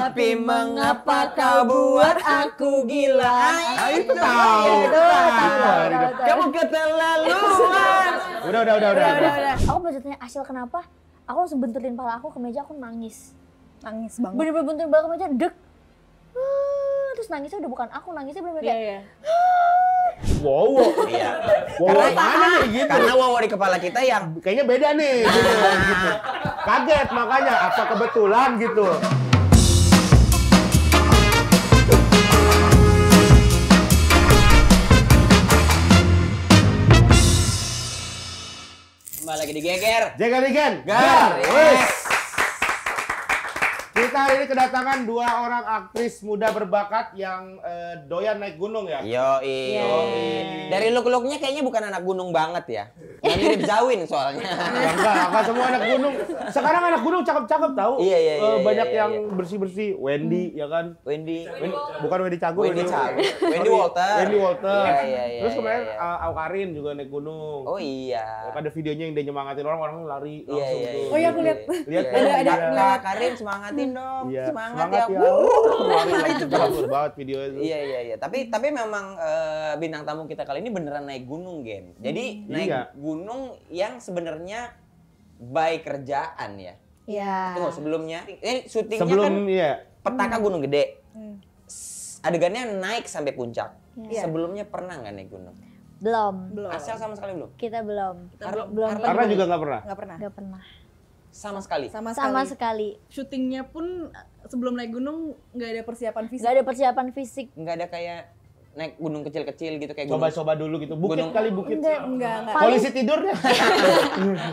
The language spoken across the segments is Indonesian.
Tapi mengapa kau buat aku gila? Itu tahu. Kamu keterlaluan. Udah. Aku pas ditanya Asyil kenapa, aku langsung benturin pala aku ke meja, aku nangis. Nangis banget. Bener-bener benturin pala ke meja, dek. Terus nangisnya udah bukan aku, nangisnya bener-bener kayak Wow. Iya. Wow, mana nih gitu? Karena wow di kepala kita yang Kayaknya beda nih gitu. Kaget makanya apa kebetulan gitu. kembali lagi di Geger. Jaga Ligen. Gar. Yes. Kita hari ini kedatangan dua orang aktris muda berbakat yang doyan naik gunung ya. Yoi. Dari look-looknya kayaknya bukan anak gunung banget ya. Yang mirip Zawin soalnya. Enggak semua anak gunung. Sekarang anak gunung cakep-cakep tahu. Iya, banyak iya, yang bersih-bersih. Wendy ya kan. Wendy. Bukan Wendy Cagur. Wendy Cagur. Wendy Walter. Wendy Walter. Iya, Terus kemarin iya. Awkarin juga naik gunung. Oh iya. Ada videonya yang dia nyemangatin orang lari Iya, langsung iya, tuh. iya. Oh iya, aku lihat. Lihat Ada Kak Karin semangatin dong. Iya. Semangat ya. ya. Lari langsung bagus banget video itu. Iya. Tapi memang bintang tamu kita kali ini beneran naik gunung, Gen. Jadi naik Iya. gunung yang sebenarnya by kerjaan ya. Iya. Tunggu sebelumnya, syutingnya Sebelum kan iya. Petaka Gunung Gede. Hmm. Adegannya naik sampai puncak. Iya. Sebelumnya pernah nggak naik gunung? Belum. Asal sama sekali belum? Kita belum. Karena- belum karena- Karena juga nggak pernah. Nggak pernah. Nggak pernah. Sama sekali. Sama Sama sekali. sekali. Syutingnya pun sebelum naik gunung nggak ada persiapan fisik. Nggak ada persiapan fisik. Nggak ada kayak naik gunung kecil-kecil gitu kayak gunung. Coba-coba dulu gitu. Bukit Gunung- kali bukit. Enggak. Polisi tidur deh.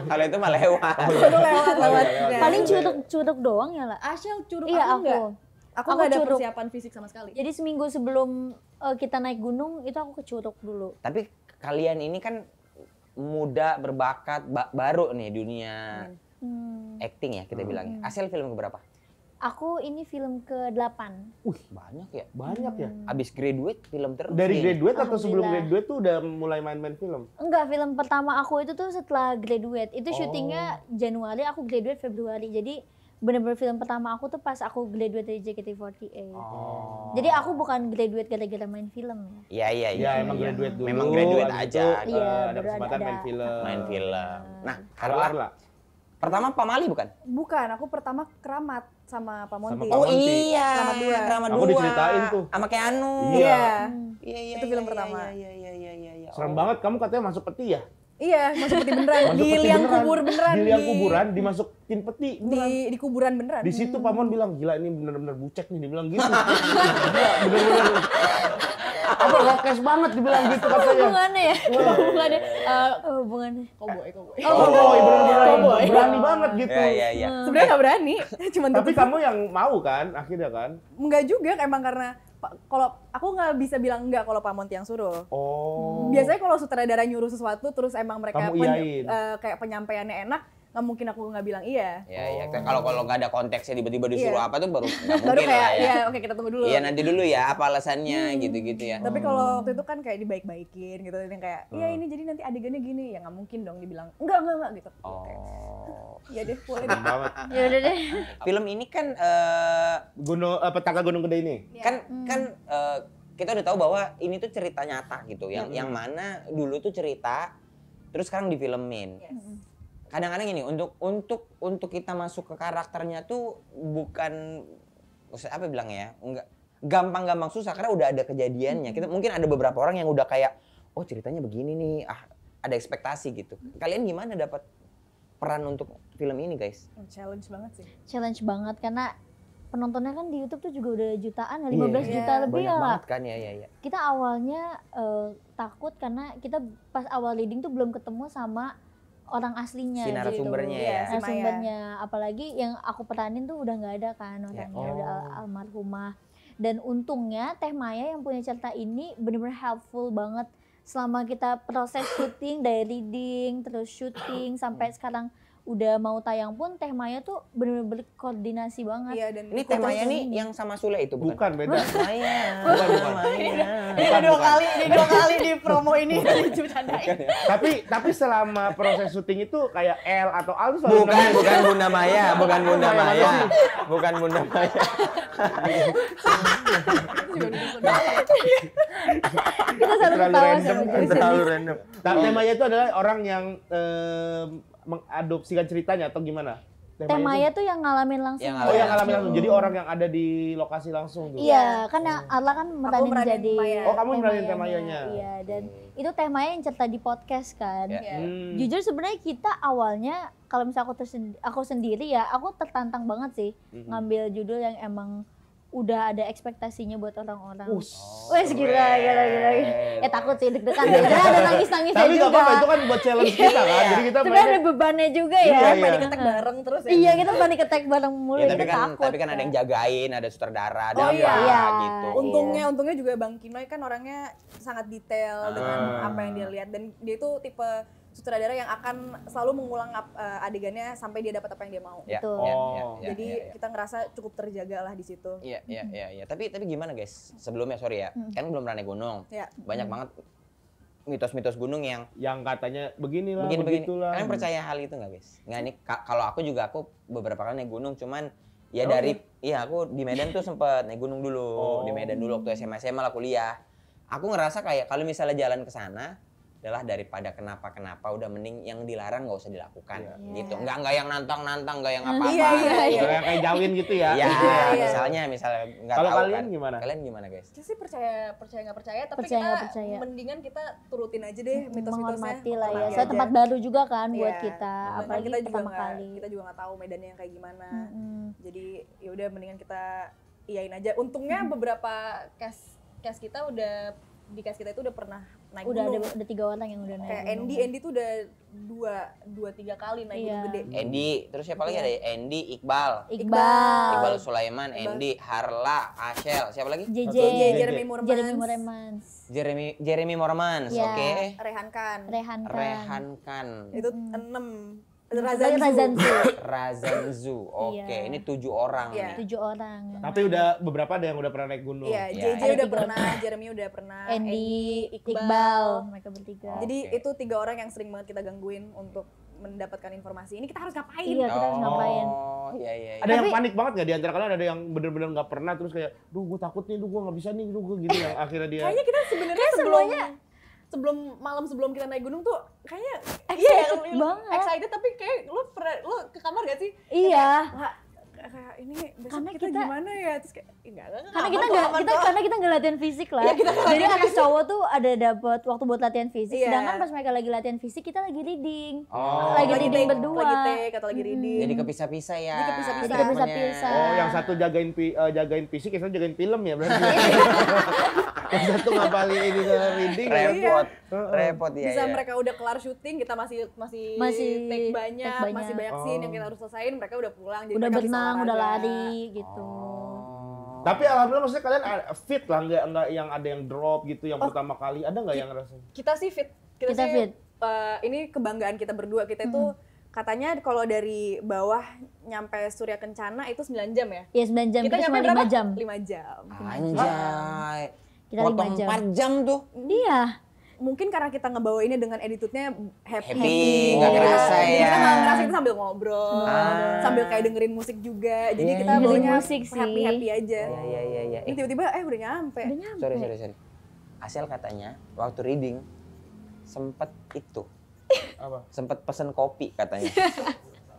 Kalau itu mah lewat. Itu lewat. iya. Paling curug doang ya lah. Asyil curug Iya, aku enggak. aku. Aku Aku nggak ada curug. persiapan fisik sama sekali. Jadi seminggu sebelum kita naik gunung itu aku ke curug dulu. Tapi kalian ini kan muda, berbakat, baru nih dunia acting ya kita bilangnya. Asal film keberapa? Aku ini film ke-8. Banyak ya. Banyak ya. Abis graduate film terus. Dari nih. graduate atau sebelum Alhamdulillah. graduate tuh udah mulai main-main film? Enggak, film pertama aku itu tuh setelah graduate. Itu Oh. syutingnya Januari, aku graduate Februari. Jadi bener-bener film pertama aku tuh pas aku graduate dari JKT48. Oh. Jadi aku bukan graduate gara-gara main film ya. Iya. Ya emang graduate dulu. Memang graduate abis aja. itu, Iya, ada baru kesempatan ada- main film. Main film. Nah, Kalau Carla, Arla. pertama Pamali bukan? Bukan, aku pertama keramat sama Pak Monty. Pak Monty. Iya. Keramat dua. Keramat Aku dua. diceritain tuh. Sama Keanu. Iya. Iya. Itu film pertama. Iya. Serem banget kamu katanya masuk peti ya? Iya, masuk peti beneran. Masuk Di peti liang beneran. kubur beneran. Di liang kuburan dimasukin peti beneran. Di kuburan beneran. Di situ Pak Mon bilang, gila ini bener-bener bucek nih, dia bilang gitu. Gila, bener-bener. Apa rokes banget dibilang gitu katanya. Hubungannya ya? Hubungannya. Hubungannya. Cowboy. Oh, bener-bener Cowboy. berani banget gitu. Iya. Sebenarnya nggak berani, cuman Tapi kamu yang mau kan akhirnya kan? nggak juga emang karena kalau aku nggak bisa bilang enggak kalau Pak Monty yang suruh. Oh. Biasanya kalau sutradara nyuruh sesuatu terus emang mereka Kamu iyain. kayak penyampaiannya enak, nggak mungkin aku nggak bilang iya. Iya. Kalau nggak ada konteksnya tiba-tiba disuruh Iya. apa tuh baru nggak Baru mungkin kayak lah ya. iya oke kita tunggu dulu. Iya nanti dulu ya apa alasannya gitu-gitu ya. Tapi kalau waktu itu kan kayak dibaik-baikin gitu, yang kayak iya ini jadi nanti adegannya gini, ya nggak mungkin dong dibilang enggak gitu. Oh. Iya deh boleh deh. Serem banget. Ya udah deh. Film ini kan Petaka Gunung Gede ini. kan kita udah tahu bahwa ini tuh cerita nyata gitu yang mana dulu tuh cerita terus sekarang difilmin. Kadang-kadang gini untuk kita masuk ke karakternya tuh bukan apa bilangnya ya enggak gampang-gampang susah karena udah ada kejadiannya. Kita mungkin ada beberapa orang yang udah kayak oh ceritanya begini nih ada ekspektasi gitu. Kalian gimana dapat peran untuk film ini guys? Challenge banget sih. Challenge banget karena penontonnya kan di YouTube tuh juga udah jutaan, 15 Iya. juta lebih Banyak ya lah. banget kan ya. Kita awalnya takut karena kita pas awal leading tuh belum ketemu sama orang aslinya. Si narasumbernya ya. Si Maya. Narasumbernya, apalagi yang aku peranin tuh udah nggak ada kan orangnya, Oh. udah almarhumah. Dan untungnya Teh Maya yang punya cerita ini bener-bener helpful banget selama kita proses syuting dari reading terus syuting sampai sekarang udah mau tayang pun Teh Maya tuh bener-bener berkoordinasi banget. Iya, dan Ini temanya nih yang sama Sule itu bukan? Bukan, beda. Maya. Bukan. ini dua kali di promo ini bercandain. Tapi selama proses syuting itu kayak L atau Al tuh selalu Bukan Bunda Maya, bukan Bunda Maya. Bukan Bunda Maya. Kita selalu Terlalu ketawa random, sama Jason. Terlalu random. Teh Maya itu adalah orang yang mengadopsikan ceritanya atau gimana? Teh Maya tuh yang ngalamin langsung. Yang Oh, yang ngalamin langsung. Jadi orang yang ada di lokasi langsung tuh. Iya, kan Arla kan meranin meranin jadi Maya. Oh, kamu meranin Teh Mayanya. Mayanya. Iya, dan itu Teh Maya yang cerita di podcast kan. Ya. Jujur sebenarnya kita awalnya kalau misalnya aku sendiri ya, aku tertantang banget sih ngambil judul yang emang udah ada ekspektasinya buat orang-orang. Wes gila. Ya takut sih deg-degan ya. Jadi ada nangis-nangisnya Tapi juga. nggak apa-apa, itu kan buat challenge kita kan. Jadi kita Sebenarnya ada mainnya bebannya juga Iya, ya. iya. Panic attack bareng terus ya. Iya, kita panic attack bareng mulu. Ya, kita takut. tapi kan ada yang jagain, ada sutradara, ada Oh, apa iya. gitu. Untungnya juga Bang Kinoy kan orangnya sangat detail dengan apa yang dia lihat, dan dia itu tipe sutradara yang akan selalu mengulang adegannya sampai dia dapat apa yang dia mau. Ya, Betul. Jadi kita ngerasa cukup terjaga lah di situ. Iya. Tapi gimana guys? Sebelumnya sorry ya, kan belum pernah naik gunung. Ya. Banyak banget mitos-mitos gunung yang katanya beginilah, begini. begitulah. Kalian percaya hal itu nggak guys? Nggak nih. Kalau aku beberapa kali naik gunung, cuman ya aku di Medan tuh sempet naik gunung dulu, di Medan dulu waktu SMA lah kuliah. Aku ngerasa kayak kalau misalnya jalan ke sana adalah daripada kenapa-kenapa udah mending yang dilarang nggak usah dilakukan gitu. Nggak yang nantang-nantang, nggak yang apa-apa. Iya. Yang kayak jawin gitu ya. Ya, Iya. misalnya nggak Kalau tahu kalian kan. gimana? Kalian gimana guys? Kita sih percaya nggak percaya, tapi Percaya nggak kita percaya. mendingan kita turutin aja deh mitos-mitosnya. Menghormati lah ya. Menghormati Saya aja. tempat baru juga kan buat Iya. kita, Sedangkan apalagi pertama kali. Kita juga nggak tahu medannya yang kayak gimana. Jadi ya udah mendingan kita iyain aja. Untungnya beberapa cast kita udah di cast kita itu udah pernah naik Udah gunung. ada 3 orang yang udah naik Kayak gunung. Andy tuh udah dua tiga kali naik Iya. gunung gede. Andy, terus siapa lagi ada? Andy, Iqbal Iqbal, Sulaiman, Andy, Harla, Ashel, siapa lagi? JJ, Jeremy Mormans. Jeremy Mormans, Iya. oke. Rehan Khan. Rehan Khan, Itu 6. Razanzu. Razanzu, oke. Iya. Ini 7 orang Iya. nih. 7 orang. Tapi udah beberapa ada yang udah pernah naik gunung. Iya, Iya, JJ iya. udah pernah, Jeremy udah pernah, Andy, Iqbal, mereka bertiga. Jadi Oke. itu 3 orang yang sering banget kita gangguin untuk mendapatkan informasi. Ini kita harus ngapain? Iya, kita harus ngapain. Oh, iya. Ada yang panik banget nggak di antara kalian? Ada yang bener-bener nggak pernah terus kayak, duh gue takut nih, duh gue nggak bisa nih, duh gue gitu yang akhirnya dia. Kayaknya kita sebenarnya sebelum kita naik gunung tuh kayaknya Excited banget. excited, tapi kayak lu ke kamar gak sih? Iya. Wah, kayak ini besok Karena kita kita- gimana ya? Terus kayak enggak Karena kita nggak latihan fisik lah. Jadi anak cowok tuh ada dapat waktu buat latihan fisik. Iya. Sedangkan pas mereka lagi latihan fisik, kita lagi reading. Oh, Lagi reading berdua. lagi take atau lagi reading. jadi kepisah-pisah ya. Jadi kepisah-pisah. Jadi kepisah-pisah. Oh, yang satu jagain fisik, yang satu jagain film ya berarti. Yang satu ngapalin ini sama reading. Repot ya. Bisa ya. mereka udah kelar syuting, kita masih Masih take banyak, take banyak. masih banyak scene yang kita harus selesain, mereka udah pulang. Jadi Udah mereka bisa berenang, udah olahraga. lari gitu. Tapi alhamdulillah maksudnya kalian fit lah, nggak yang ada yang drop gitu yang pertama kali. Ada nggak yang rasanya? Kita sih fit. Kita sih, fit. Ini kebanggaan kita berdua. Kita itu katanya kalau dari bawah nyampe Surya Kencana itu 9 jam ya? Ya 9 jam, kita cuma nyampe 5 jam. 5 jam. Anjay. Kita 5 Potong jam. 4 jam tuh. Iya. Mungkin karena kita ngebawainnya dengan attitude-nya happy. Nggak kerasa Jadi ya. kita nggak ngerasa, kita sambil ngobrol, sambil kayak dengerin musik juga. Jadi Iya, kita iya. bawanya Dengerin musik sih. happy-happy aja. Iya. Ini tiba-tiba udah nyampe. Udah nyampe. Sorry. Asel katanya waktu reading sempet itu. Apa? Sempet pesen kopi katanya.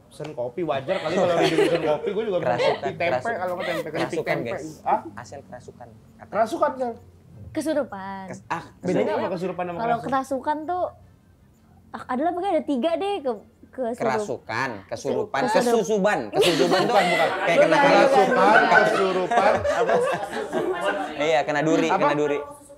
Pesen kopi wajar kali kalau reading pesen kopi, gue juga pesen Kerasukan, kopi tempe kalau nggak tempe keripik Kerasukan tempe. guys. Ah, Asel kerasukan. katanya. kerasukan Sel. Kesurupan. Bedanya apa kesurupan sama Kalau kerasukan? kerasukan tuh adalah pokoknya ada 3 deh Kerasukan, kesurupan, Kesurup. kesusuban tuh bukan. Kayak kena Kerasukan, kesurupan, apa? Iya, kena duri.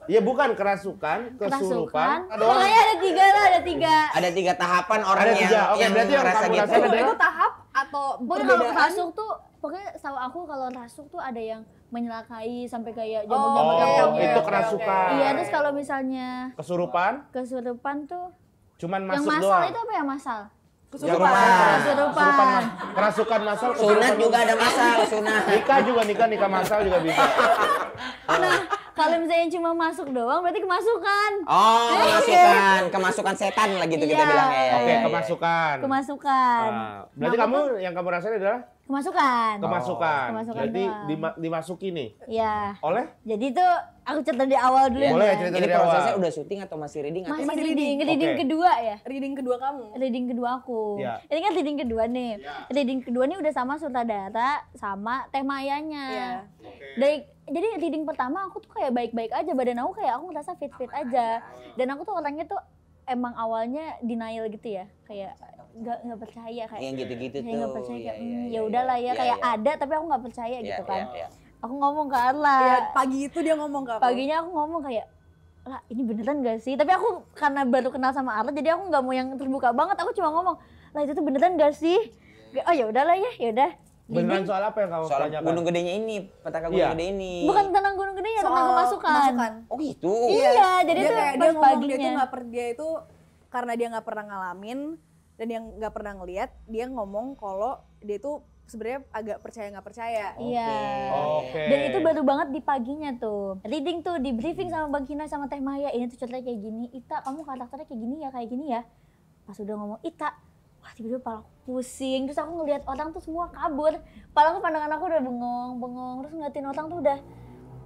Iya bukan kerasukan, kesurupan. Ada orang. Pokoknya ada 3 lah, ada 3. Ada 3 tahapan orang Ada yang 3. Oke, yang berarti yang ngerasa kamu gitu. rasain ada Itu tahap atau Pokoknya kalau perbedaan? kerasuk tuh, pokoknya setahu aku kalau rasuk tuh ada yang menyelakai sampai kayak Oh, jambak-jambak yang itu punya. kerasukan. Iya, terus kalau misalnya Kesurupan, kesurupan tuh cuman yang masuk masal doang. itu apa ya masal? Kesurupan. Kerasukan masal. Sunat juga ada masal, sunat. Nikah masal juga bisa. Nah, kalau misalnya cuma masuk doang berarti kemasukan. Oh, kemasukan setan lah gitu kita Iya. bilang ya. Oke, kemasukan. Kemasukan. Berarti Nah, kamu yang kamu rasain adalah Kemasukan. kemasukan. Kemasukan Jadi doang. dimasuki nih. Iya. Oleh? Jadi tuh aku cerita di awal dulu Boleh ya. cerita Ini dari awal. prosesnya udah syuting atau masih reading? Masih Masih reading, reading. reading Oke. kedua ya. Reading kedua kamu. Reading kedua aku. Iya. Ini kan reading kedua nih. Reading kedua nih udah sama sutradara sama Teh Mayanya. Iya. Jadi reading pertama aku tuh kayak baik-baik aja, badan aku kayak aku ngerasa fit-fit aja. Dan aku tuh orangnya tuh emang awalnya denial gitu ya, kayak nggak percaya kayak. Yang gitu-gitu Kayak tuh. nggak percaya kayak Iya, ya udahlah ya iya, kayak iya. ada tapi aku nggak percaya Iya, gitu kan. iya, iya. Aku ngomong ke Arla. Iya, pagi itu dia ngomong ke aku. Paginya aku ngomong kayak, lah ini beneran gak sih? Tapi aku karena baru kenal sama Arla jadi aku nggak mau yang terbuka banget. Aku cuma ngomong, lah itu tuh beneran gak sih? Oh ya udahlah ya udah. Beneran soal apa yang kamu Soal tanyakan? gunung gedenya ini, petaka gunung Iya. gede ini. Bukan tentang gunung gede ya, tentang Soal kemasukan. Oh gitu. Iya, jadi dia tuh kayak pas dia ngomong dia paginya. tuh dia itu karena dia nggak pernah ngalamin dan yang nggak pernah ngelihat, dia ngomong kalau dia tuh sebenarnya agak percaya nggak percaya. Iya. Oke. Dan itu baru banget di paginya tuh. Reading tuh di briefing sama Bang Kina sama Teh Maya. Ini tuh ceritanya kayak gini. Ita, kamu karakternya kayak gini ya. Pas udah ngomong Ita, wah tiba-tiba kepala aku pusing. Terus aku ngelihat orang tuh semua kabur. Padahal pandangan aku udah bengong. Terus ngeliatin orang tuh udah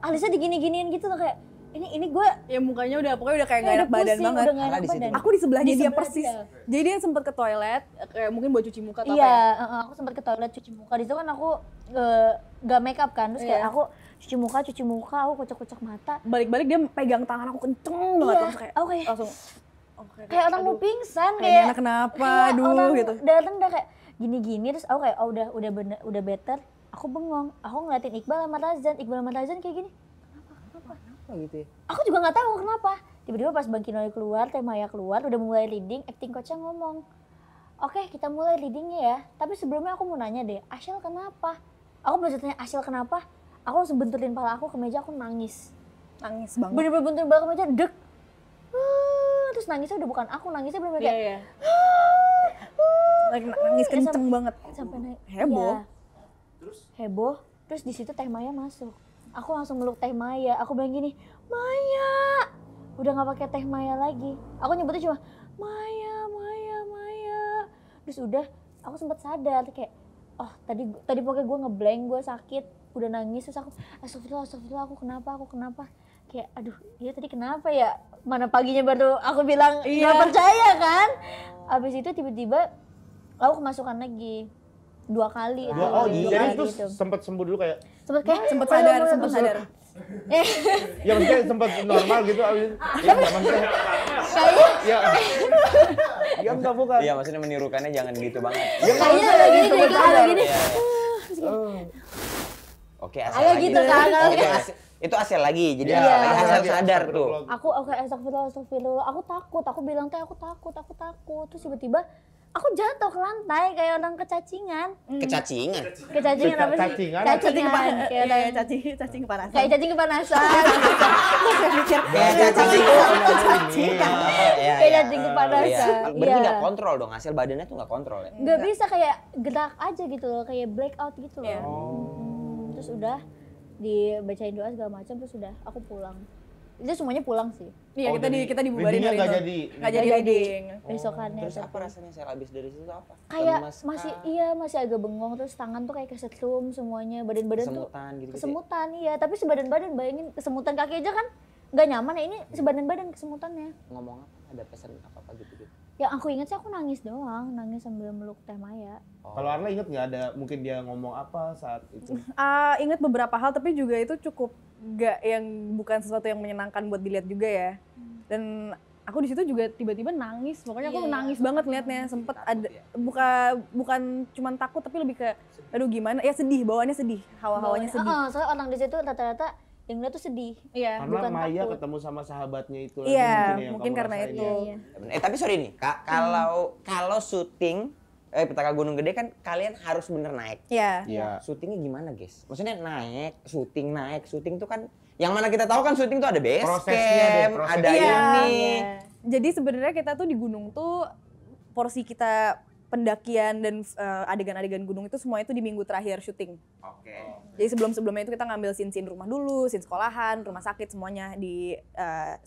alisnya digini-giniin gitu loh kayak ini gue Ya mukanya udah pokoknya udah kayak nggak udah enak badan pusing, banget. udah nggak Karena enak di situ. badan. Aku di sebelahnya Di dia sebelah persis. dia. Jadi dia sempat ke toilet, kayak mungkin buat cuci muka atau Iya, apa ya. aku sempat ke toilet cuci muka. Di situ kan aku gak make up kan, terus kayak Iya. aku cuci muka, aku kocok-kocok mata. Balik-balik dia pegang tangan aku kenceng banget Iya, terus kayak aku kayak langsung kayak orang mau pingsan kayak kayak anak kenapa, kayak aduh orang gitu. datang udah kayak gini-gini terus aku kayak oh udah bener, udah better. Aku bengong, aku ngeliatin Iqbal sama Razan kayak gini. Apa gitu ya? Aku juga nggak tahu kenapa. Tiba-tiba pas Bang Kinoy keluar, Teh Maya keluar, udah mulai reading, acting coachnya ngomong, oke kita mulai readingnya ya. Tapi sebelumnya aku mau nanya deh, Asyel kenapa? Aku belum tanya Asyel kenapa. Aku langsung benturin pala aku ke meja, aku nangis. Nangis banget. Bener-bener benturin pala ke meja, dek. Terus nangisnya udah bukan aku, nangisnya bener-bener Iya, kayak iya. Lagi nangis kenceng banget. sampai naik. Heboh. Iya. Heboh. Terus di situ Teh Maya masuk. Aku langsung meluk Teh Maya. Aku bilang gini, Maya. Udah nggak pakai Teh Maya lagi. Aku nyebutnya cuma Maya. Terus udah, aku sempat sadar kayak, oh tadi pokoknya gue ngeblank, gue sakit, udah nangis. Terus aku, astagfirullah, aku kenapa? Kayak, aduh, iya tadi kenapa ya? Mana paginya baru aku bilang nggak percaya kan? Abis itu tiba-tiba aku kemasukan lagi 2 kali itu. Oh, dua jadi kali itu itu. sempat sembuh dulu kayak Sempet kayak Sempet oh, sadar, ya, sempet sadar. ya maksudnya sempat normal gitu abis ya enggak maksudnya Kayaknya ya enggak bukan Iya, maksudnya menirukannya jangan gitu banget. ya enggak kayaknya maksudnya ada gini sempat nih, ada sadar. gini. Oke, asal Kayak lagi. gitu kan, kalau Oke, itu asal lagi. Jadi Iya, asal asal lagi. sadar tuh. aku astagfirullah, aku takut. Aku bilang Teh aku takut. Terus tiba-tiba aku jatuh ke lantai kayak orang kecacingan. Kecacingan. Kecacingan apa sih? Cacingan? Cacingan. Kayak orang Cacing kepanasan. kayak cacing kepanasan. Kayak cacing itu. Kayak cacing kepanasan. Berarti Iya. nggak kontrol dong, hasil badannya tuh nggak kontrol ya? Nggak bisa kayak gerak aja gitu loh, kayak blackout gitu loh. Iya. Terus udah dibacain doa segala macam, terus udah aku pulang. Itu semuanya pulang sih. Iya, Oh, kita dibubarin readingnya hari nggak itu. jadi. Nggak jadi reading. Besokannya. Terus tapi- apa rasanya sel habis dari situ apa? Kayak Lemes masih kah? masih agak bengong, terus tangan tuh kayak kesetrum semuanya, badan-badan tuh Kesemutan gitu. kesemutan. Iya, tapi sebadan-badan, bayangin kesemutan kaki aja kan nggak nyaman ya, ini sebadan-badan kesemutannya. Ngomong apa? Ada pesan apa gitu? Yang aku ingat sih aku nangis doang, nangis sambil meluk Teh Maya. Kalau Arla inget nggak ada mungkin dia ngomong apa saat itu? Ingat beberapa hal tapi juga itu cukup bukan sesuatu yang menyenangkan buat dilihat juga ya. Dan aku di situ juga tiba-tiba nangis. Pokoknya aku nangis banget liatnya. Sempet ada bukan cuman takut tapi lebih ke aduh gimana? Ya sedih, bawaannya sedih. Hawa-hawanya sedih. Soalnya orang di situ rata-rata yang lihat tuh sedih. Iya. Karena bukan Maya takut. ketemu sama sahabatnya itu lagi Iya, yang mungkin kamu karena rasain itu. ya. Iya. Tapi sorry nih, Kak, kalau syuting Petaka Gunung Gede kan kalian harus bener naik. Iya. Iya. Syutingnya gimana, guys? Maksudnya naik, syuting tuh kan yang mana kita tahu kan syuting tuh ada base Prosesnya deh, camp, prosesnya. ada Iya. ini. Iya. Jadi sebenarnya kita tuh di gunung tuh porsi kita pendakian dan adegan-adegan gunung itu semua itu di minggu terakhir syuting. Oke. Jadi sebelum-sebelumnya itu kita ngambil scene-scene rumah dulu, scene sekolahan, rumah sakit semuanya di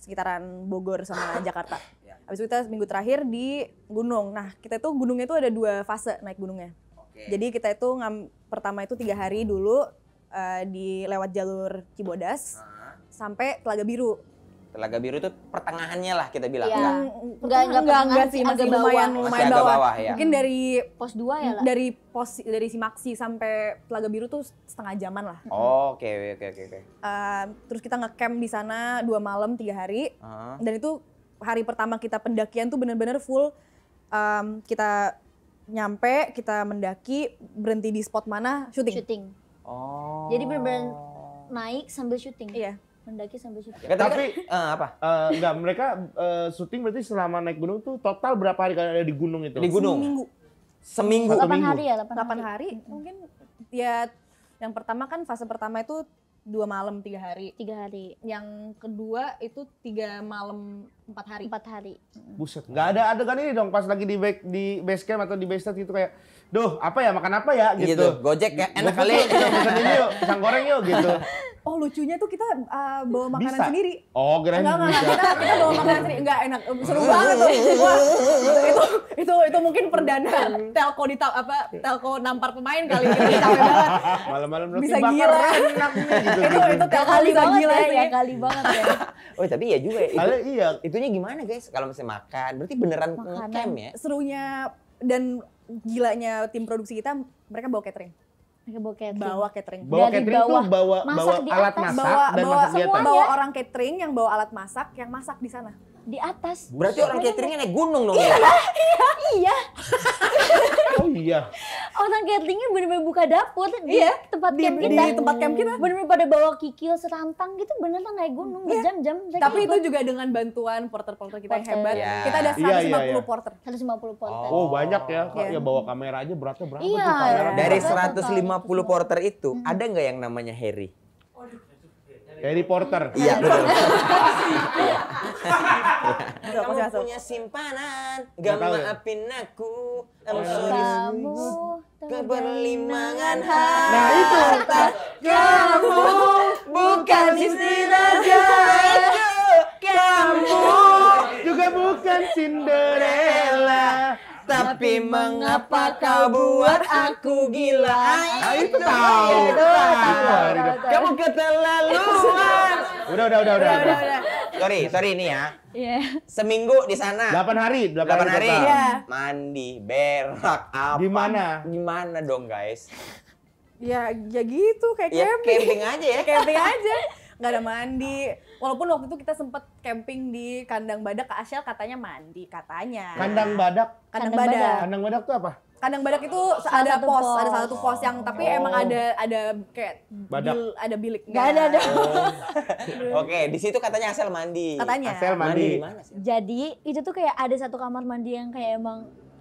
sekitaran Bogor sama Jakarta. Habis itu kita minggu terakhir di gunung. Nah kita itu gunungnya itu ada 2 fase naik gunungnya. Jadi kita itu pertama itu 3 hari dulu di lewat jalur Cibodas sampai Telaga Biru. Telaga Biru itu pertengahannya lah kita bilang. Iya. Enggak sih, masih agak bawah. lumayan agak bawah. bawah ya. Mungkin dari Pos 2 ya lah. dari Simaksi sampai Telaga Biru tuh setengah jaman lah. Oke. Terus kita ngecamp di sana 2 malam 3 hari. Ah. Dan itu hari pertama kita pendakian tuh benar-benar full. Kita nyampe, kita mendaki, berhenti di spot mana, syuting. Oh. Jadi benar-benar naik sambil syuting. Iya. Mendaki sambil syuting. Tapi apa? enggak, mereka syuting berarti selama naik gunung tuh total berapa hari kalian ada di gunung itu? Di gunung. Seminggu. 8 minggu. hari ya, 8 hari mungkin ya yang pertama kan fase pertama itu 2 malam 3 hari. 3 hari. Yang kedua itu 3 malam 4 hari. 4 hari. Buset, nggak ada adegan ini dong pas lagi di base camp atau di base state gitu kayak, duh apa ya, makan apa ya gitu. Gitu. Gojek ya, enak kali. Pesan ini yuk, pisang goreng yuk gitu. Oh lucunya tuh kita bawa makanan Bisa? sendiri. Oh kirain Enggak, bisa. kita bawa makanan sendiri. Enggak enak, seru banget tuh. Wah, itu mungkin perdana telco telco nampar pemain kali gitu, capek banget. Malam-malam Bisa bakar gila. enak nih gitu. Itu telco Kali bisa banget gila ya, sih. ya kali banget ya. Oh tapi iya juga ya. Kali iya. Itunya gimana guys? Kalau misalnya makan, berarti beneran Makanan. nge-camp ya? Serunya dan gilanya tim produksi kita, mereka bawa catering. Mereka bawa catering. Bawa catering. Bawa Dari catering tuh bawah, bawa masak di alat atas. masak Bawa dan masak di atas. semuanya. bawa orang catering yang bawa alat masak, yang masak di sana. Di atas. Berarti orang cateringnya naik gunung dong ya? Iya. Oh iya. Orang cateringnya bener-bener buka dapur di tempat camp kita. Di tempat camp kita. Bener-bener pada bawa kikil serantang gitu, beneran naik gunung berjam-jam. Tapi itu juga dengan bantuan porter-porter kita yang Porter. hebat. Iya. Kita ada 150 Iya. porter. 150 porter. Oh banyak ya. Iya. Ya bawa kamera aja beratnya berapa Iya. tuh kamera? Dari Betul. 150 porter itu, ada nggak yang namanya Harry? Harry Porter. Iya betul. Masuk, Kamu masuk. punya simpanan, Nggak gak tahu ya? maafin aku. I'm sorry. Kamu Keberlimangan Nah, itu. harta. Kamu bukan istri raja. Kamu Juga bukan Cinderella. tapi mengapa kau buat aku gila? Nah, itu tahu. Kamu keterlaluan. Udah. Sorry ini ya. Iya. Seminggu di sana. 8 hari. 8 hari. total. Iya. Mandi, berak, apa? Gimana? Gimana dong guys? Ya gitu kayak Ya camping. camping aja ya. Camping aja. Nggak ada mandi. Walaupun waktu itu kita sempet camping di kandang badak, Kak Asyel katanya mandi, katanya. Kandang badak. Kandang Kandang badak. Kandang badak tuh apa? Kandang badak itu Salah ada satu pos, pos. ada satu pos yang tapi emang ada kayak Badak. ada bilik. Nggak ada dong. Oke, di situ katanya Asel mandi. Katanya. Asel di mandi. mana sih? Jadi itu tuh kayak ada satu kamar mandi yang kayak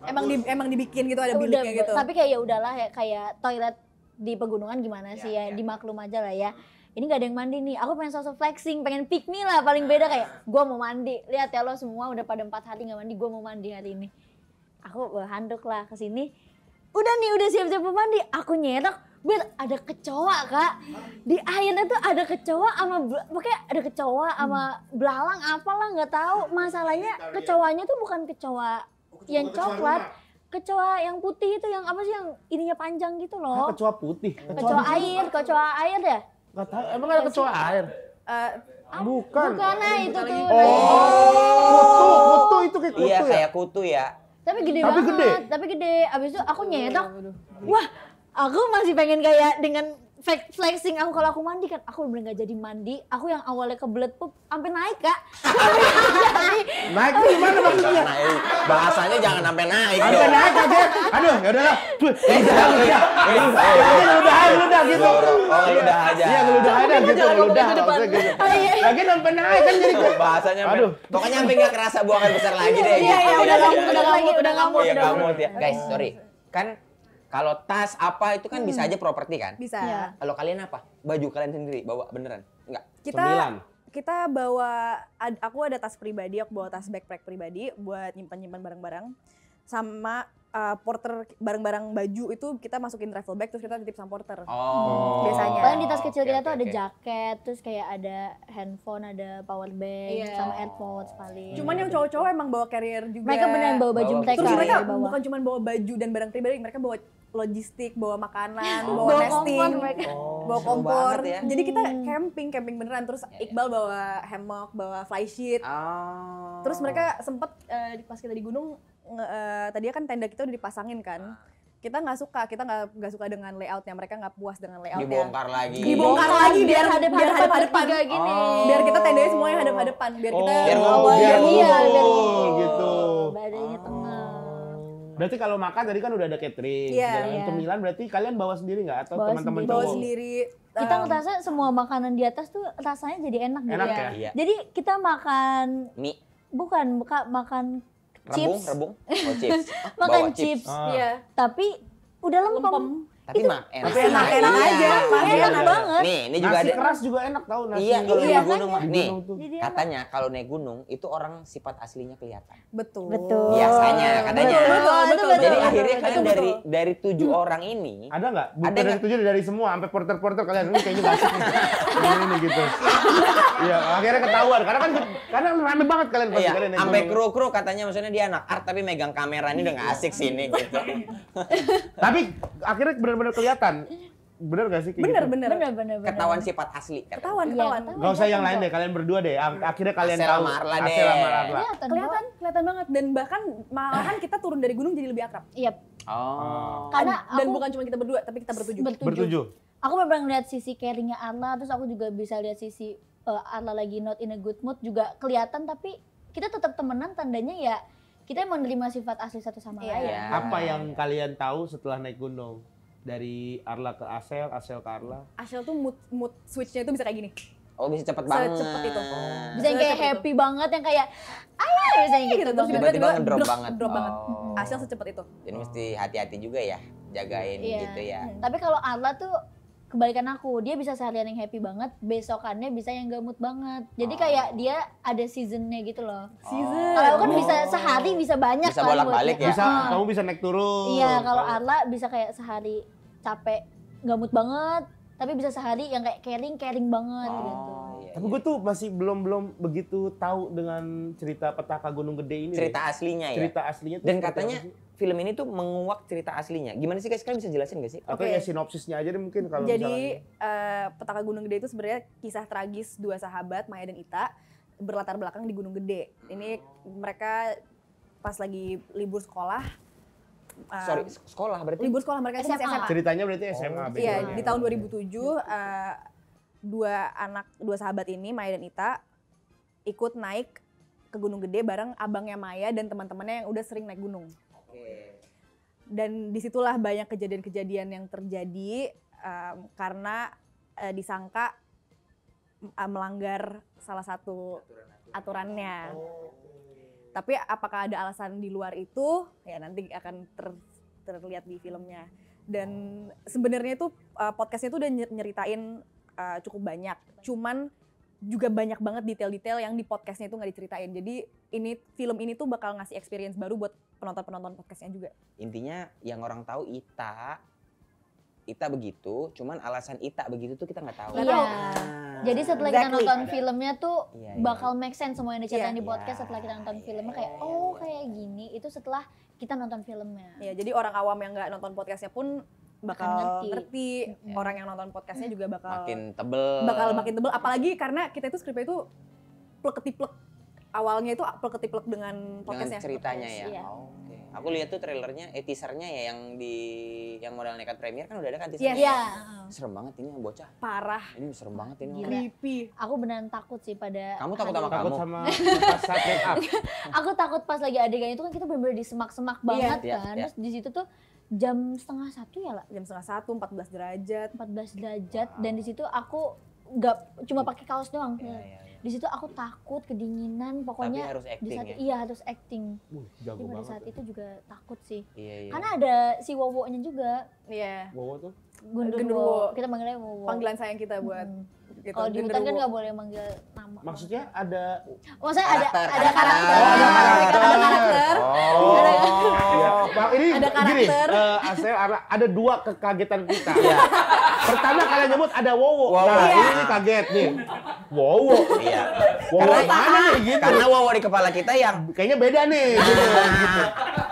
Emang dibikin gitu, ada udah, biliknya gitu. Tapi kayak ya udahlah ya, kayak toilet di pegunungan gimana sih ya, dimaklum aja lah ya. Ini gak ada yang mandi nih, aku pengen sosok flexing, pengen pick me lah, paling beda kayak gua mau mandi. Lihat ya lo semua udah pada 4 hari gak mandi, gua mau mandi hari ini. Aku bawa handuk lah ke sini. Udah siap-siap mau mandi, aku nyerok, ada kecoa Kak. Di airnya tuh ada kecoa sama pokoknya ada kecoa sama belalang apalah nggak tahu. Masalahnya kecoanya tuh bukan kecoa yang coklat. Kecoa yang putih itu yang apa sih yang ininya panjang gitu loh. Kecoa putih. Kecoa air ya? Nggak tahu. Emang ada kecoa air? Bukan. Bukan nah itu tuh. Kutu itu kayak kutu Iya, ya. kayak kutu ya. Tapi gede Tapi banget. gede? Tapi gede. Abis itu aku nyetok. Wah, aku masih pengen kayak dengan flexing aku kalau aku mandi kan. Aku bener gak jadi mandi. Aku yang awalnya kebelet pup sampai naik Kak. Naik tuh gimana maksudnya? Bahasanya jangan sampai naik Sampai dong. naik aja. Aduh, ya udahlah. Udah gitu. Oh, udah aja. Iya, ngeludah aja gitu, ngeludah. Maksudnya gitu. Lagi sampai naik kan jadi Bahasanya Aduh. pokoknya sampai nggak kerasa buangan besar lagi deh. Iya, gitu. udah ngamut. Iya, ngamut ya. Guys, sorry. Kan kalau tas apa itu kan bisa aja properti kan? Bisa. Iya. Kalau kalian apa? Baju kalian sendiri bawa beneran? Enggak. Kita bawa, aku ada tas pribadi, aku bawa tas backpack pribadi buat nyimpan-nyimpan barang-barang. Sama porter barang-barang baju itu kita masukin travel bag terus kita titip sama porter. Biasanya. Paling di tas kecil kita tuh Oke, ada oke. jaket, terus kayak ada handphone, ada power bank, Iya. sama AirPods paling. Cuman yang cowok-cowok emang bawa carrier juga. mereka beneran bawa baju Bawa mereka. Terus mereka di bawah. bukan cuma bawa baju dan barang pribadi, mereka bawa logistik, bawa makanan, bawa Bawa nesting, kompor mereka. bawa seru kompor. banget ya. Jadi kita camping beneran. Terus Iqbal bawa hammock, bawa flysheet. Terus mereka sempet pas kita di gunung, tadinya kan tenda kita udah dipasangin kan. Kita nggak suka dengan layoutnya, mereka nggak puas dengan layoutnya. Dibongkar lagi. Dibongkar lagi biar hadap-hadapan hadap-hadapan. bertiga gini. Biar kita tendanya semuanya hadap-hadapan, biar kita Biar ngumpul. Iya, biar gitu. Badannya tengah. Berarti kalau makan tadi kan udah ada catering. Iya. Dan Iya. cemilan berarti kalian bawa sendiri nggak atau Bawa teman-teman sendiri. bawa cowok? sendiri. Kita ngerasa semua makanan di atas tuh rasanya jadi enak gitu. Enak ya. ya? Iya. Jadi kita makan Mie, makan chips, rebung. Oh, chips. makan Bawa chips, Ah. Iya. tapi udah lempem. Lempem. Tapi mah enak. Tapi enak aja. Pasti Enak enak. banget. Nih, ini juga Nasi ada. keras juga enak tau nasi. Iya, kalau Iya, di gunung makanya. mah. Di Nih, gunung tuh. Jadi enak. katanya kalau naik gunung itu orang sifat aslinya kelihatan. Betul. Betul. Biasanya katanya. Betul. Jadi betul, akhirnya betul, kalian betul. dari 7 orang ini Ada nggak? Ada Bukan dari nggak? 7 dari semua sampai porter-porter kalian ini kayaknya nggak asik nih. Ini gitu. Iya, akhirnya ketahuan karena rame banget kalian pasti iya, kalian naik sampai gunung. kru-kru katanya maksudnya dia anak art tapi megang kamera ini udah nggak asik sini gitu. Tapi akhirnya benar-benar kelihatan. Bener gak sih kayak Bener, gitu? bener. Bener. Ketahuan sifat asli. katanya. Ketahuan, Iya, ketahuan. ketahuan. Gak usah yang lain deh, kalian berdua deh. Akhirnya kalian Asel tahu. sama Arla deh. Asel sama Arla. Kelihatan banget dan bahkan malahan kita turun dari gunung jadi lebih akrab. Iya. Oh. Karena Dan aku bukan cuma kita berdua, tapi kita bertujuh. Bertujuh. Aku memang ngeliat sisi caringnya Arla, terus aku juga bisa lihat sisi Arla lagi not in a good mood juga kelihatan, tapi kita tetap temenan, tandanya ya kita emang menerima sifat asli satu sama Iya. lain. Iya. Apa yang kalian tahu setelah naik gunung? Dari Arla ke Asel, Asel ke Arla. Ashel tuh mood switch-nya itu bisa kayak gini. Oh, bisa cepet banget. Secepat itu. Bisa yang kayak Secepat happy banget, yang kayak ayah misalnya gitu. Terus banget. Tiba-tiba Tiba-tiba ngedrop drop- banget. drop banget. Oh. Ashel secepat itu. Jadi mesti hati-hati juga ya, jagain Iya. gitu ya. Tapi kalau Arla tuh kebalikan aku, dia bisa seharian yang happy banget, besokannya bisa yang gamut banget. Jadi kayak dia ada seasonnya gitu loh. Season. Kalau aku kan bisa sehari bisa banyak Bisa kan bolak-balik buatnya. ya? Bisa, Ah. kamu bisa naik turun. Iya, kalau Arla bisa kayak sehari capek, gamut banget, tapi bisa sehari yang kayak caring banget gitu. Iya, Tapi iya. gue tuh masih belum begitu tahu dengan cerita petaka Gunung Gede ini. cerita deh. aslinya ya. Cerita aslinya tuh Dan seperti katanya apa sih? film ini tuh menguak cerita aslinya. Gimana sih guys? Kalian bisa jelasin gak sih? Atau Oke. ya sinopsisnya aja deh mungkin kalau Jadi Petaka Gunung Gede itu sebenarnya kisah tragis dua sahabat Maya dan Ita berlatar belakang di Gunung Gede. Ini mereka pas lagi libur sekolah. Sorry, sekolah berarti. Libur sekolah mereka itu masih SMA. SMA. ceritanya berarti SMA. Oh, Iya, backgroundnya. di tahun 2007 dua sahabat ini Maya dan Ita ikut naik ke Gunung Gede bareng abangnya Maya dan teman-temannya yang udah sering naik gunung. Dan disitulah banyak kejadian-kejadian yang terjadi karena disangka melanggar salah satu aturannya. Tapi apakah ada alasan di luar itu? Ya nanti akan terlihat di filmnya. Dan sebenarnya itu podcastnya itu udah nyeritain cukup banyak. Cuman juga banyak banget detail-detail yang di podcastnya itu nggak diceritain. Jadi film ini tuh bakal ngasih experience baru buat penonton podcastnya juga. Intinya yang orang tahu Ita begitu, cuman alasan Ita begitu tuh kita nggak tahu. Iya. Ah. Jadi setelah kita Exactly. nonton filmnya tuh Iya, iya. bakal make sense semua yang diceritain Iya. di podcast Iya. setelah kita nonton Iya, filmnya iya, kayak iya, oh iya. kayak gini itu setelah kita nonton filmnya. Ya, jadi orang awam yang nggak nonton podcastnya pun bakal Akan ngerti. ngerti. Orang yang nonton podcastnya juga bakal Makin tebel. makin tebel. Apalagi karena kita itu skripnya itu plek-ketiplek. Awalnya itu plek-ketiplek dengan dengan podcastnya. ceritanya ya. Iya. Oh, oke. Aku lihat tuh trailernya, teasernya ya yang modal nekat premier kan udah ada kan Yes. teasernya. Iya. Serem banget ini yang bocah. Parah, Ini serem banget ini. Gila. creepy. Aku beneran takut sih pada Kamu takut sama Takut kamu? sama pas saat make up. Aku takut pas lagi adegan itu kan kita bener-bener di semak-semak banget Iya, kan. iya. Terus di situ tuh jam 12:30 ya lah, Jam 12:30, 14 derajat. 14 derajat dan di situ aku nggak cuma pakai kaos doang. Iya, iya, iya. Di situ aku takut, kedinginan, Tapi pokoknya harus di acting saat ya. iya harus acting. Jago Jadi pada banget. saat itu juga takut sih. Iya, iya. Karena ada si Wowo-nya juga. Iya. Wowo tuh. Gundurwo. Gundurwo. Kita manggilnya Wowo. Panggilan sayang kita buat Mm. gitu. Kalau di hutan kan genderuwo. nggak boleh manggil nama. Maksudnya ada Maksudnya Karakter. ada karakter. Ada karakter. Iya. Bang, ini Ada gini, karakter. Asel ada dua kekagetan kita. Pertama kalian nyebut ada Wowo. Wowo. Nah, Iya. ini kaget nih. Wowo. Iya. Wowo mana nih gitu. Karena Wowo di kepala kita yang Kayaknya beda nih gitu.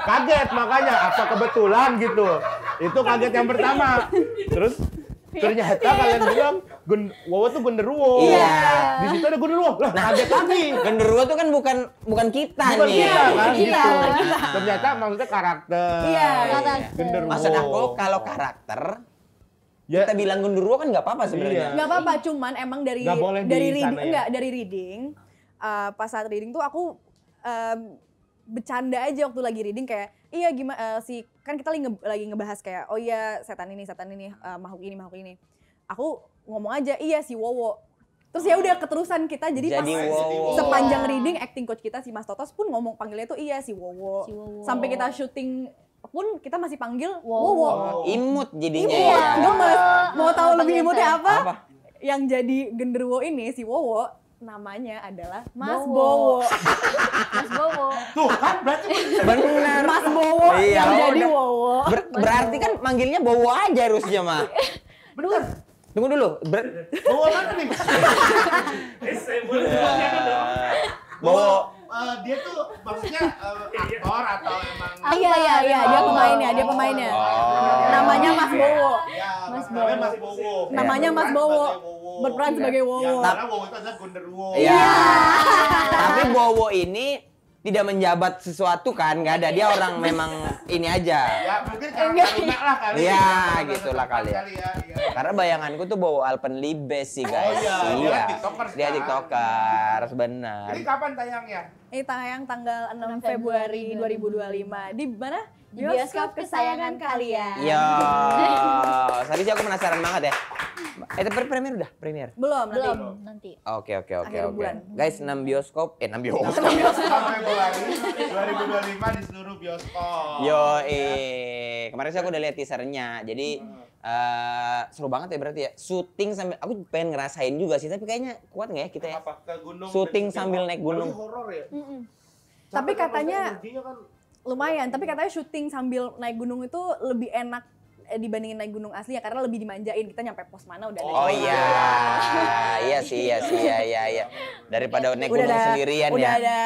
Kaget makanya apa kebetulan gitu. Itu kaget yang pertama. Terus ternyata kalian bilang Wowo tuh genderuwo. Iya. Di situ ada genderuwo. Lah, kaget lagi. genderuwo tuh kan bukan kita Bukan nih. kita kan Kita. gitu. Ternyata maksudnya karakter. Iya, karakter. Genderuwo. Maksud aku kalau karakter Ya, kita bilang genderuwo kan nggak apa-apa sebenarnya. Iya. Nggak apa-apa, cuman emang dari Nggak boleh dari di reading, sana ya? enggak dari reading. Pas saat reading tuh aku bercanda aja waktu lagi reading kayak iya gimana kan kita lagi ngebahas kayak oh iya setan ini makhluk ini. Aku ngomong aja iya si Wowo. Terus ya udah keterusan kita jadi pas Wowo. sepanjang Iya. reading acting coach kita si Mas Totos pun ngomong panggilnya tuh iya si Wowo. Si Wowo. Sampai kita syuting pun kita masih panggil Wowo. Wowo. Imut jadinya Imut, ya. gemes. Mau tahu lebih Panggil imutnya saya. apa? Apa? Yang jadi genderuwo ini si Wowo namanya adalah Mas Bowo. Bowo. Mas Bowo. tuh kan berarti Bener. Mas Bowo Iya, yang jadi udah. Wowo. Berarti kan manggilnya Bowo aja harusnya mah. bener. Tunggu dulu. Wowo mana nih? Bowo. Dia tuh maksudnya aktor atau emang Iya, dia pemainnya. Namanya Mas Bowo. Mas Bowo. Mas Bowo. Namanya Mas Bowo. Berperan sebagai Wowo. Karena Wowo itu adalah genderuwo. Iya. Tapi Bowo ini tidak menjabat sesuatu kan, nggak ada. Dia orang memang ini aja. Ya mungkin karakter lunak lah kali. Iya, Karakter gitulah tempat kali ya. Iya. Karena bayanganku tuh Bowo Alpenliebes sih guys. iya. Dia kan tiktokers Dia kan? tiktokers, benar. Ini kapan tayangnya? Ini tayang tanggal 6 Februari 2025. Di mana? Di bioskop kesayangan kalian. Yo, tapi sih aku penasaran banget ya. Itu premier udah, premier. Belum Nanti. Oke. Akhir bulan. Guys, 6 bioskop. 6 bioskop. 6 Februari 2025 di seluruh bioskop. Yo, kemarin sih aku udah lihat teasernya. Jadi seru banget ya berarti ya. Syuting sambil aku pengen ngerasain juga sih, tapi kayaknya kuat nggak ya kita ya? Apa ke gunung? Syuting sambil naik gunung. Berarti horor ya? Tapi Capek kan, katanya maksudnya energinya kan lumayan, tapi katanya syuting sambil naik gunung itu lebih enak dibandingin naik gunung asli ya karena lebih dimanjain. Kita nyampe pos mana udah ada Oh orang. iya sih. Daripada naik gunung sendirian udah ya. ada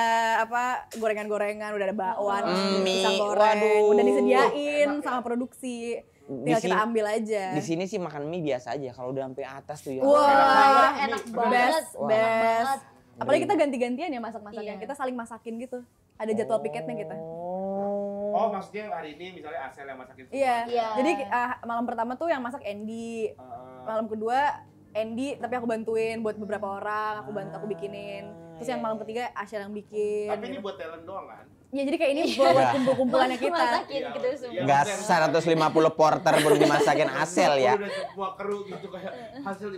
apa gorengan-gorengan, udah ada bakwan, Mie, pisang goreng, waduh. udah disediain sama produksi. Di Tinggal kita sini- ambil aja. Di sini sih makan mie biasa aja. Kalau udah sampai atas tuh ya. Wah, enak Mie, banget. best, best. Wah. Apalagi kita ganti-gantian ya masak-masaknya. Iya. Kita saling masakin gitu. Ada jadwal piketnya kita. Oh, maksudnya hari ini misalnya Asel yang masakin semua. Iya. Iya. Jadi malam pertama tuh yang masak Andy. Malam kedua Andy tapi aku bantuin buat beberapa orang, aku bikinin. Terus yang malam ketiga Asyel yang bikin. Tapi ini buat talent doang kan? Ya jadi kayak ini buat kumpul-kumpulannya kita. Masakin Iya, gitu semua. iya. Gas 150 porter baru dimasakin Asel ya. Udah semua kru gitu kayak hasil di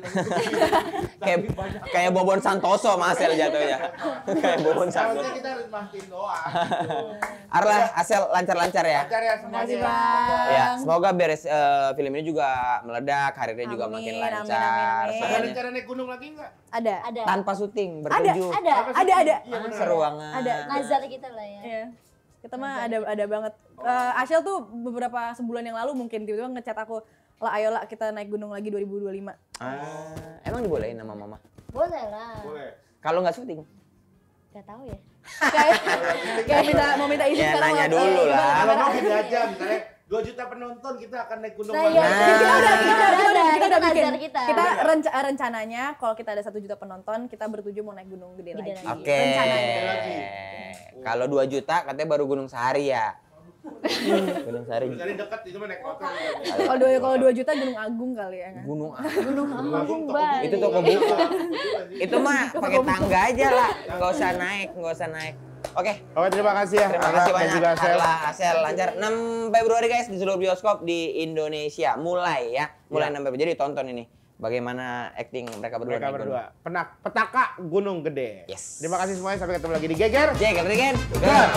Kayak Bobon Santoso sama Asel jatuhnya. Kayak Bobon Seharusnya Santoso. kita harus mastiin doang. Gitu. Arlah, Asel lancar-lancar ya. Lancar ya semuanya. Makasih, Bang. Ya, semoga beres film ini juga meledak, karirnya juga Amin, makin amin, lancar. amin. Ada semuanya. rencana naik gunung lagi nggak? Ada. Ada. Tanpa syuting, Ada, bertujuh. Ada. Ada. Iya, bener. Seru banget. Ada. Nazar kita lah ya. Iya. Kita mah ada banget. Asyel tuh beberapa sebulan yang lalu mungkin tiba-tiba ngechat aku, "Lah ayolah kita naik gunung lagi 2025." Emang dibolehin sama mama? Boleh lah. Boleh. Kalau nggak syuting? Gak tahu ya. Kayak mau minta izin Ya, sekarang. nanya dulu lah. Kalau mau gini aja, misalnya 2 juta penonton kita akan naik gunung Nah, lagi. iya. Kita udah Itu bikin. nazar kita. Kita rencananya kalau kita ada 1 juta penonton, kita bertujuh mau naik gunung gede Gede lagi. lagi. Oke. Rencananya. lagi. Kalau 2 juta katanya baru Gunung Sahari ya. Gunung Sahari. Misalnya dekat itu mah naik motor. Kalau 2 juta Gunung Agung kali ya. Kan? Gunung Langsung toko Bali. Itu toko buku. Itu mah pakai tangga aja lah. Nggak usah naik. Oke. Oke, terima kasih ya. Terima kasih Arla dan banyak. juga Asel. Arla, Asel, lancar. 6 Februari guys di seluruh bioskop di Indonesia. Mulai ya. Mulai 6 Februari. Jadi tonton ini. Bagaimana acting mereka berdua. Mereka naik gunung. berdua. Petaka Gunung Gede. Yes. Terima kasih semuanya. Sampai ketemu lagi di Geger. Jack, again. Geger.